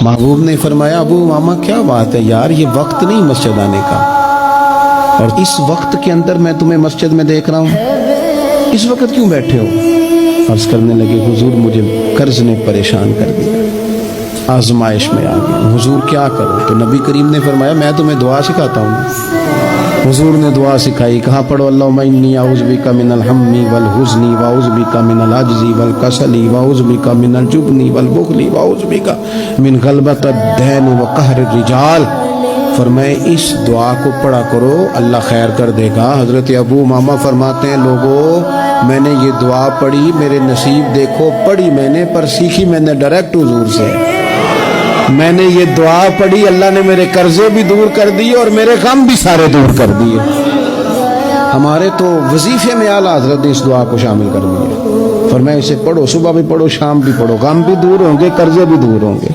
महबूब ने फरमाया अबू उमामा क्या बात है यार, ये वक्त नहीं मस्जिद आने का, और इस वक्त के अंदर मैं तुम्हें मस्जिद में देख रहा हूँ, इस वक्त क्यों बैठे हो? अर्ज करने लगे हुजूर मुझे कर्ज ने परेशान कर दिया, आजमाइश में आ गया, हुजूर क्या करूं? तो नबी करीम ने फरमाया मैं तुम्हें दुआ सिखाता हूँ। हुजूर ने दुआ सिखाई, कहा पढ़ो अल्लाहुम्मा इन्नी अऊज़ु बिका मिनल हम्मी वल हुज़्नी व अऊज़ु बिका मिनल अज्ज़ी वल कसली व अऊज़ु बिका मिनल जुब्नी वल बुख़्ली व अऊज़ु बिका मिन ग़लबतिद दैन व क़हरिर रिजाल। फरमाए इस दुआ को पढ़ा करो, अल्लाह खैर कर देगा। हज़रत अबू उमामा फरमाते हैं लोगों मैंने ये दुआ पढ़ी, मेरे नसीब देखो, पढ़ी मैंने पर सीखी मैंने डायरेक्ट हुजूर से। मैंने ये दुआ पढ़ी, अल्लाह ने मेरे कर्जे भी दूर कर दिए और मेरे गम भी सारे दूर कर दिए। हमारे तो वजीफे में आला हज़रत ने इस दुआ को शामिल कर दिया। फरमाया इसे पढ़ो, सुबह भी पढ़ो शाम भी पढ़ो, गम भी दूर होंगे कर्जे भी दूर होंगे।